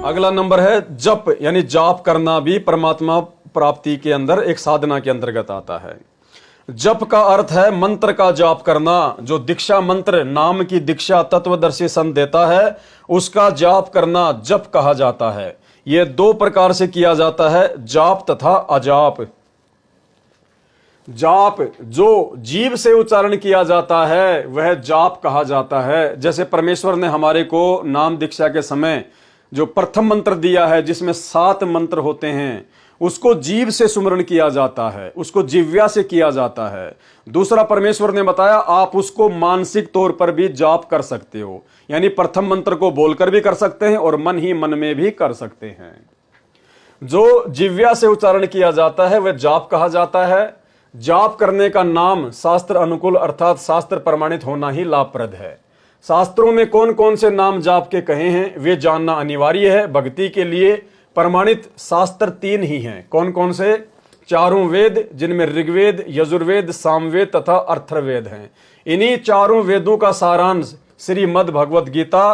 अगला नंबर है जप, यानी जाप करना भी परमात्मा प्राप्ति के अंदर एक साधना के अंतर्गत आता है। जप का अर्थ है मंत्र का जाप करना। जो दीक्षा मंत्र नाम की दीक्षा तत्वदर्शी संत देता है उसका जाप करना जप कहा जाता है। यह दो प्रकार से किया जाता है, जाप तथा अजाप। जाप जो जीव से उच्चारण किया जाता है वह जाप कहा जाता है। जैसे परमेश्वर ने हमारे को नाम दीक्षा के समय जो प्रथम मंत्र दिया है जिसमें 7 मंत्र होते हैं उसको जीव से सुमरण किया जाता है, उसको जिव्या से किया जाता है। दूसरा परमेश्वर ने बताया आप उसको मानसिक तौर पर भी जाप कर सकते हो, यानी प्रथम मंत्र को बोलकर भी कर सकते हैं और मन ही मन में भी कर सकते हैं। जो जिव्या से उच्चारण किया जाता है वह जाप कहा जाता है। जाप करने का नाम शास्त्र अनुकूल अर्थात शास्त्र प्रमाणित होना ही लाभप्रद है। शास्त्रों में कौन कौन से नाम जाप के कहे हैं वे जानना अनिवार्य है। भक्ति के लिए प्रमाणित शास्त्र 3 ही हैं। कौन कौन से? चारों वेद, जिनमें ऋग्वेद, यजुर्वेद, सामवेद तथा अथर्ववेद हैं। इन्हीं चारों वेदों का सारांश श्रीमद् भगवत गीता।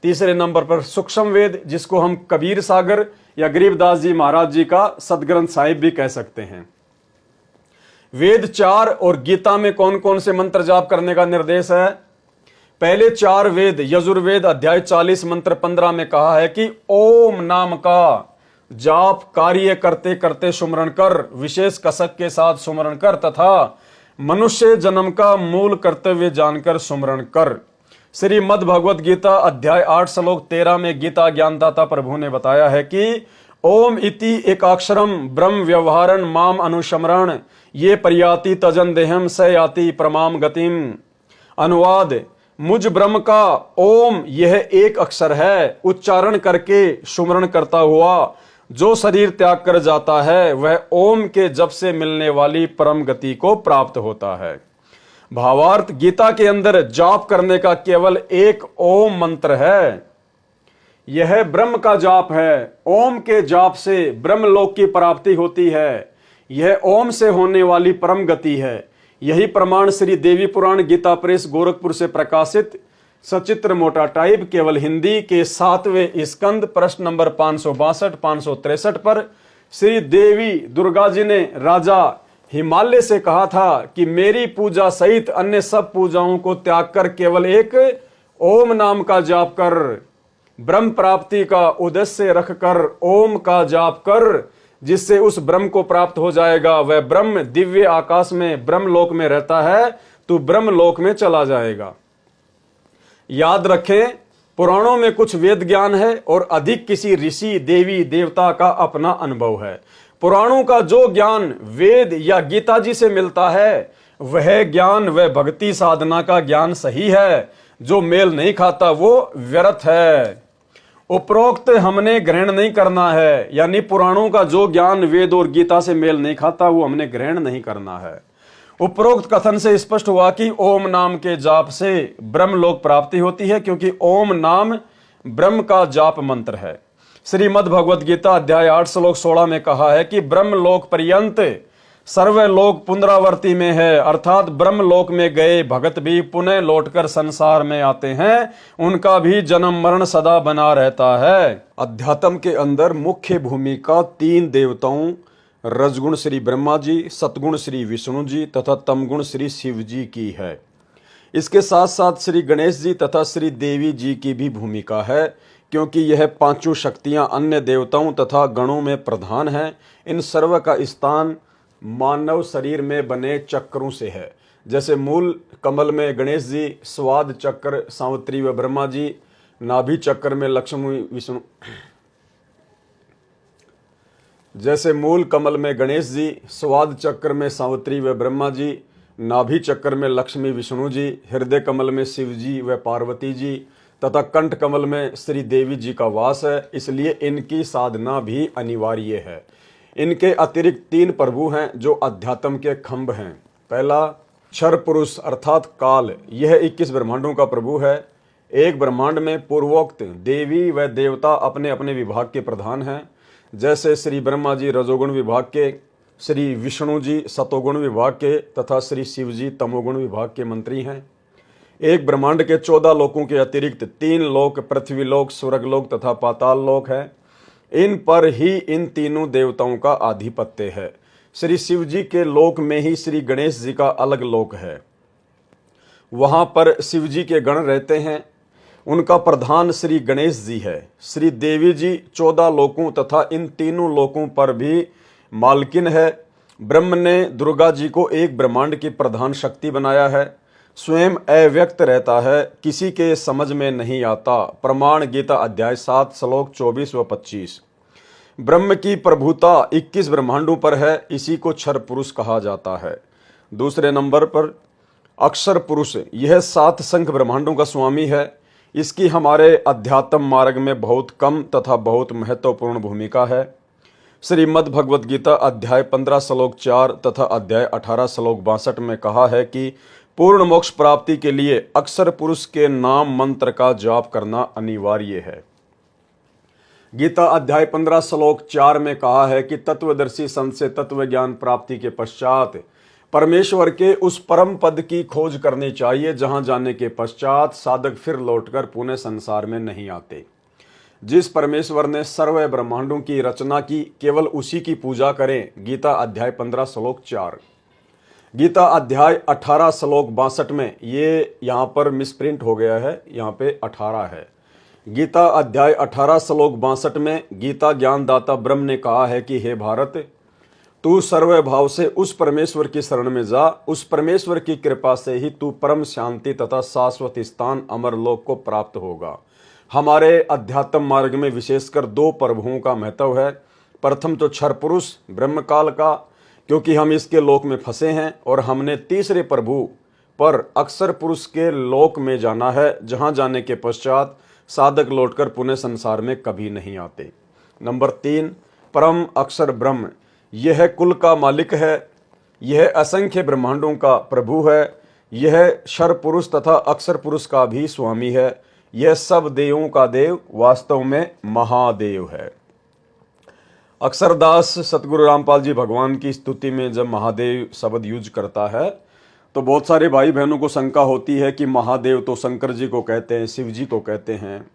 तीसरे नंबर पर सूक्ष्म वेद, जिसको हम कबीर सागर या गरीबदास जी महाराज जी का सदग्रंथ साहिब भी कह सकते हैं। वेद 4 और गीता में कौन कौन से मंत्र जाप करने का निर्देश है? पहले 4 वेद यजुर्वेद अध्याय 40 मंत्र 15 में कहा है कि ओम नाम का जाप कार्य करते करते सुमरण कर, विशेष कसक के साथ सुमरण कर तथा मनुष्य जन्म का मूल कर्तव्य जानकर सुमरण कर। श्रीमद् भगवत गीता अध्याय 8 श्लोक 13 में गीता ज्ञानदाता प्रभु ने बताया है कि ओम इति एकाक्षरम ब्रह्म व्यवहारन माम अनुशमरण ये पर्याति तजन देहम स याति प्रमाम गतिम। अनुवाद, मुझ ब्रह्म का ओम यह एक अक्षर है, उच्चारण करके सुमरण करता हुआ जो शरीर त्याग कर जाता है वह ओम के जप से मिलने वाली परम गति को प्राप्त होता है। भावार्थ, गीता के अंदर जाप करने का केवल एक ओम मंत्र है। यह ब्रह्म का जाप है। ओम के जाप से ब्रह्मलोक की प्राप्ति होती है। यह ओम से होने वाली परम गति है। यही प्रमाण श्री देवी पुराण गीता प्रेस गोरखपुर से प्रकाशित सचित्र मोटा टाइप केवल हिंदी के 7वें स्कंद प्रश्न नंबर 562-563 पर श्री देवी दुर्गा जी ने राजा हिमालय से कहा था कि मेरी पूजा सहित अन्य सब पूजाओं को त्याग कर केवल एक ओम नाम का जाप कर, ब्रह्म प्राप्ति का उद्देश्य रखकर ओम का जाप कर, जिससे उस ब्रह्म को प्राप्त हो जाएगा। वह ब्रह्म दिव्य आकाश में ब्रह्मलोक में रहता है, तू ब्रह्मलोक में चला जाएगा। याद रखें, पुराणों में कुछ वेद ज्ञान है और अधिक किसी ऋषि देवी देवता का अपना अनुभव है। पुराणों का जो ज्ञान वेद या गीता जी से मिलता है वह ज्ञान वह भक्ति साधना का ज्ञान सही है। जो मेल नहीं खाता वो व्यर्थ है। उपरोक्त हमने ग्रहण नहीं करना है, यानी पुराणों का जो ज्ञान वेद और गीता से मेल नहीं खाता वो हमने ग्रहण नहीं करना है। उपरोक्त कथन से स्पष्ट हुआ कि ओम नाम के जाप से ब्रह्मलोक प्राप्ति होती है, क्योंकि ओम नाम ब्रह्म का जाप मंत्र है। श्रीमद् भगवत गीता अध्याय 8 श्लोक 16 में कहा है कि ब्रह्मलोक पर्यंत सर्वलोक पुनरावर्ती में है, अर्थात ब्रह्मलोक में गए भगत भी पुनः लौटकर संसार में आते हैं, उनका भी जन्म मरण सदा बना रहता है। अध्यात्म के अंदर मुख्य भूमिका 3 देवताओं रजगुण श्री ब्रह्मा जी, सतगुण श्री विष्णु जी तथा तमगुण श्री शिव जी की है। इसके साथ साथ श्री गणेश जी तथा श्री देवी जी की भी भूमिका है, क्योंकि यह 5 शक्तियां अन्य देवताओं तथा गणों में प्रधान हैं। इन सर्व का स्थान मानव शरीर में बने चक्रों से है। जैसे मूल कमल में गणेश जी, स्वाद चक्र सावित्री व ब्रह्मा जी, नाभि चक्र में लक्ष्मी विष्णु। जैसे मूल कमल में गणेश जी, स्वाद चक्र में सावित्री व ब्रह्मा जी, नाभि चक्र में लक्ष्मी विष्णु जी, हृदय कमल में शिव जी व पार्वती जी तथा कंठ कमल में श्री देवी जी का वास है। इसलिए इनकी साधना भी अनिवार्य है। इनके अतिरिक्त 3 प्रभु हैं जो अध्यात्म के खंभ हैं। पहला क्षर पुरुष अर्थात काल, यह 21 ब्रह्मांडों का प्रभु है। एक ब्रह्मांड में पूर्वोक्त देवी व देवता अपने अपने विभाग के प्रधान हैं। जैसे श्री ब्रह्मा जी रजोगुण विभाग के, श्री विष्णु जी सतोगुण विभाग के तथा श्री शिव जी तमोगुण विभाग के मंत्री हैं। एक ब्रह्मांड के 14 लोकों के अतिरिक्त 3 लोक पृथ्वी लोक, स्वर्ग लोक तथा पाताल लोक है। इन पर ही इन तीनों देवताओं का आधिपत्य है। श्री शिव जी के लोक में ही श्री गणेश जी का अलग लोक है। वहां पर शिव जी के गण रहते हैं। उनका प्रधान श्री गणेश जी है। श्री देवी जी 14 लोकों तथा इन तीनों लोकों पर भी मालकिन है। ब्रह्म ने दुर्गा जी को एक ब्रह्मांड की प्रधान शक्ति बनाया है। स्वयं अव्यक्त रहता है, किसी के समझ में नहीं आता। प्रमाण गीता अध्याय 7 श्लोक 24 व 25। ब्रह्म की प्रभुता 21 ब्रह्मांडों पर है, इसी को क्षर पुरुष कहा जाता है। दूसरे नंबर पर अक्षर पुरुष, यह 7 संख्य ब्रह्मांडों का स्वामी है। इसकी हमारे अध्यात्म मार्ग में बहुत कम तथा बहुत महत्वपूर्ण भूमिका है। श्रीमद् भगवद गीता अध्याय 15 श्लोक 4 तथा अध्याय 18 श्लोक 62 में कहा है कि पूर्ण मोक्ष प्राप्ति के लिए अक्षर पुरुष के नाम मंत्र का जाप करना अनिवार्य है। गीता अध्याय 15 श्लोक 4 में कहा है कि तत्वदर्शी संत से तत्व ज्ञान प्राप्ति के पश्चात परमेश्वर के उस परम पद की खोज करनी चाहिए, जहां जाने के पश्चात साधक फिर लौटकर पुनः संसार में नहीं आते। जिस परमेश्वर ने सर्व ब्रह्मांडों की रचना की, केवल उसी की पूजा करें। गीता अध्याय 15 श्लोक 4। गीता अध्याय 18 श्लोक 62 में, ये यहाँ पर मिसप्रिंट हो गया है, यहाँ पे 18 है। गीता अध्याय 18 श्लोक 62 में गीता ज्ञानदाता ब्रह्म ने कहा है कि हे भारत, तू सर्व भाव से उस परमेश्वर की शरण में जा। उस परमेश्वर की कृपा से ही तू परम शांति तथा शाश्वत स्थान अमरलोक को प्राप्त होगा। हमारे अध्यात्म मार्ग में विशेषकर 2 प्रभुओं का महत्व है। प्रथम तो क्षर पुरुष ब्रह्म काल का, क्योंकि हम इसके लोक में फंसे हैं, और हमने तीसरे प्रभु पर अक्षर पुरुष के लोक में जाना है, जहां जाने के पश्चात साधक लौटकर पुनः संसार में कभी नहीं आते। नंबर 3, परम अक्षर ब्रह्म, यह कुल का मालिक है। यह असंख्य ब्रह्मांडों का प्रभु है। यह क्षर पुरुष तथा अक्षर पुरुष का भी स्वामी है। यह सब देवों का देव, वास्तव में महादेव है। अक्षरदास सतगुरु रामपाल जी भगवान की स्तुति में जब महादेव शब्द यूज करता है तो बहुत सारे भाई बहनों को शंका होती है कि महादेव तो शंकर जी को कहते हैं, शिव जी को कहते हैं।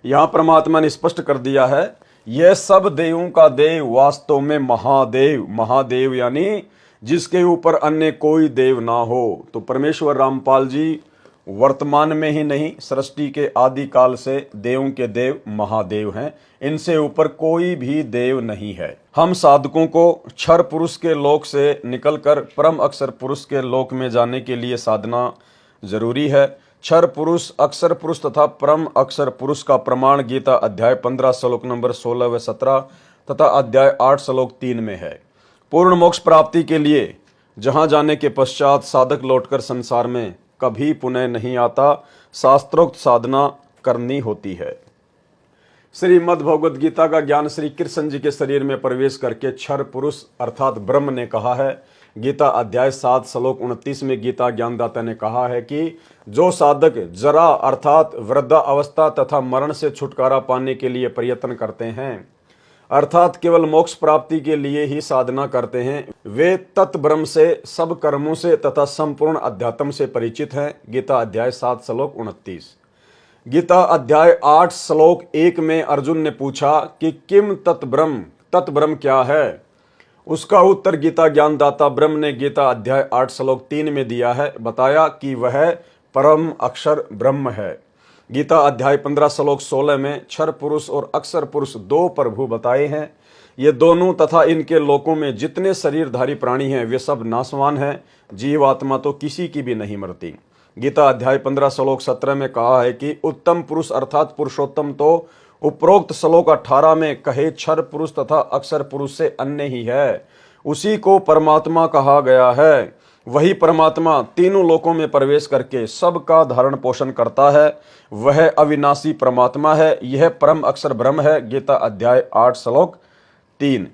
यहाँ परमात्मा ने स्पष्ट कर दिया है, यह सब देवों का देव, वास्तव में महादेव। महादेव यानी जिसके ऊपर अन्य कोई देव ना हो। तो परमेश्वर रामपाल जी वर्तमान में ही नहीं, सृष्टि के आदि काल से देवों के देव महादेव हैं। इनसे ऊपर कोई भी देव नहीं है। हम साधकों को क्षर पुरुष के लोक से निकलकर परम अक्षर पुरुष के लोक में जाने के लिए साधना जरूरी है। क्षर पुरुष, अक्षर पुरुष तथा परम अक्षर पुरुष का प्रमाण गीता अध्याय 15 श्लोक नंबर 16 व 17 तथा अध्याय 8 श्लोक 3 में है। पूर्ण मोक्ष प्राप्ति के लिए जहां जाने के पश्चात साधक लौटकर संसार में कभी पुनः नहीं आता, शास्त्रोक्त साधना करनी होती है। श्रीमद् भगवद गीता का ज्ञान श्री कृष्ण जी के शरीर में प्रवेश करके क्षर पुरुष अर्थात ब्रह्म ने कहा है। गीता अध्याय 7 श्लोक 29 में गीता ज्ञानदाता ने कहा है कि जो साधक जरा अर्थात वृद्धा अवस्था तथा मरण से छुटकारा पाने के लिए प्रयत्न करते हैं, अर्थात केवल मोक्ष प्राप्ति के लिए ही साधना करते हैं, वे तत्ब्रह्म से, सब कर्मों से तथा संपूर्ण अध्यात्म से परिचित हैं। गीता अध्याय 7 श्लोक 29। गीता अध्याय 8 श्लोक 1 में अर्जुन ने पूछा कि किम तत्ब्रह्म, तत्ब्रह्म क्या है? उसका उत्तर गीता ज्ञानदाता ब्रह्म ने गीता अध्याय 8 श्लोक 3 में दिया है। बताया कि वह परम अक्षर ब्रह्म है। गीता अध्याय 15 श्लोक 16 में क्षर पुरुष और अक्षर पुरुष 2 प्रभु बताए हैं। ये दोनों तथा इनके लोकों में जितने शरीरधारी प्राणी हैं वे सब नाशवान हैं। जीव आत्मा तो किसी की भी नहीं मरती। गीता अध्याय 15 श्लोक 17 में कहा है कि उत्तम पुरुष अर्थात पुरुषोत्तम तो उपरोक्त श्लोक 18 में कहे क्षर पुरुष तथा अक्षर पुरुष से अन्य ही है। उसी को परमात्मा कहा गया है। वही परमात्मा तीनों लोकों में प्रवेश करके सबका धारण पोषण करता है। वह अविनाशी परमात्मा है। यह परम अक्षर ब्रह्म है। गीता अध्याय 8 श्लोक 3।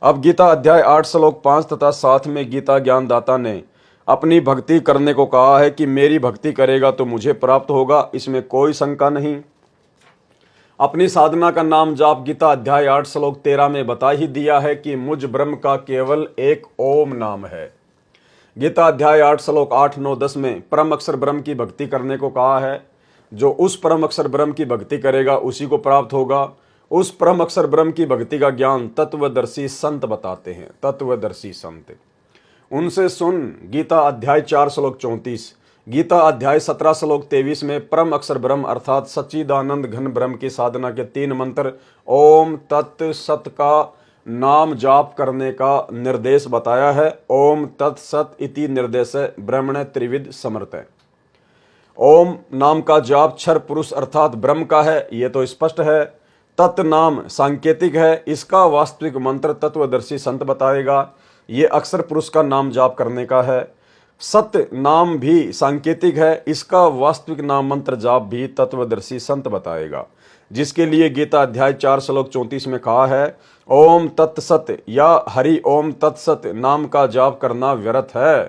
अब गीता अध्याय 8 श्लोक 5 तथा 7 में गीता ज्ञानदाता ने अपनी भक्ति करने को कहा है कि मेरी भक्ति करेगा तो मुझे प्राप्त होगा, इसमें कोई शंका नहीं। अपनी साधना का नाम जाप गीता अध्याय 8 श्लोक 13 में बता ही दिया है कि मुझ ब्रह्म का केवल एक ओम नाम है। गीता अध्याय 8 श्लोक 8, 9, 10 में परम अक्षर ब्रह्म की भक्ति करने को कहा है। जो उस परम अक्षर ब्रह्म की भक्ति करेगा उसी को प्राप्त होगा। उस परम अक्षर ब्रह्म की भक्ति का ज्ञान तत्वदर्शी संत बताते हैं। तत्वदर्शी संत उनसे सुन। गीता अध्याय 4 श्लोक 34, गीता अध्याय 17 श्लोक 23 में परम अक्षर ब्रह्म अर्थात सच्चिदानंद घन ब्रह्म की साधना के 3 मंत्र ओम तत् सत का नाम जाप करने का निर्देश बताया है। ओम तत् सत इति निर्देश ब्रह्मण त्रिविध समर्थ है। ओम नाम का जाप क्षर पुरुष अर्थात ब्रह्म का है, यह तो स्पष्ट है। तत् नाम सांकेतिक है, इसका वास्तविक मंत्र तत्वदर्शी संत बताएगा, ये अक्षर पुरुष का नाम जाप करने का है। सत्य नाम भी सांकेतिक है, इसका वास्तविक नाम मंत्र जाप भी तत्वदर्शी संत बताएगा, जिसके लिए गीता अध्याय 4 श्लोक 34 में कहा है ओम तत्सत या हरि ओम तत्सत नाम का जाप करना व्यर्थ है।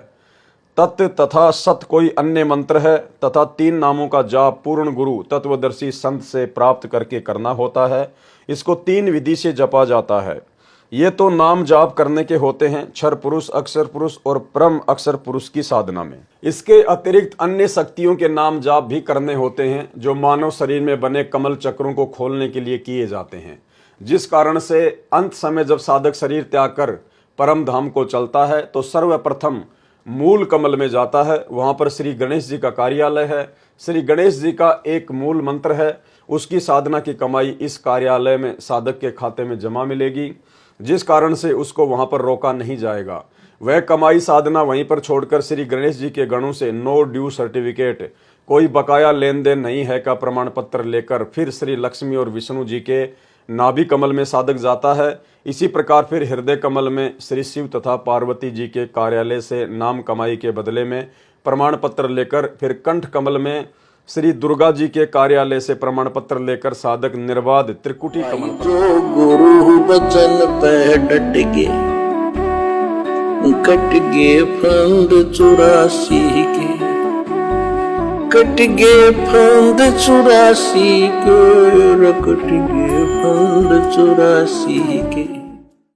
तत् तथा सत कोई अन्य मंत्र है तथा 3 नामों का जाप पूर्ण गुरु तत्वदर्शी संत से प्राप्त करके करना होता है। इसको 3 विधि से जपा जाता है। ये तो नाम जाप करने के होते हैं क्षर पुरुष, अक्षर पुरुष और परम अक्षर पुरुष की साधना में। इसके अतिरिक्त अन्य शक्तियों के नाम जाप भी करने होते हैं जो मानव शरीर में बने कमल चक्रों को खोलने के लिए किए जाते हैं, जिस कारण से अंत समय जब साधक शरीर त्याग कर परम धाम को चलता है तो सर्वप्रथम मूल कमल में जाता है। वहां पर श्री गणेश जी का कार्यालय है। श्री गणेश जी का एक मूल मंत्र है, उसकी साधना की कमाई इस कार्यालय में साधक के खाते में जमा मिलेगी, जिस कारण से उसको वहां पर रोका नहीं जाएगा। वह कमाई साधना वहीं पर छोड़कर श्री गणेश जी के गणों से नो ड्यू सर्टिफिकेट, कोई बकाया लेन देन नहीं है का प्रमाण पत्र लेकर फिर श्री लक्ष्मी और विष्णु जी के नाभि कमल में साधक जाता है। इसी प्रकार फिर हृदय कमल में श्री शिव तथा पार्वती जी के कार्यालय से नाम कमाई के बदले में प्रमाण पत्र लेकर फिर कंठ कमल में श्री दुर्गा जी के कार्यालय से प्रमाण पत्र लेकर साधक निर्बाध त्रिकुटी कमल जो गुरु बचन पे डट गे, कट गे फंद 84 के, कट गे फंद 84 के, कट गे फंद 84 के।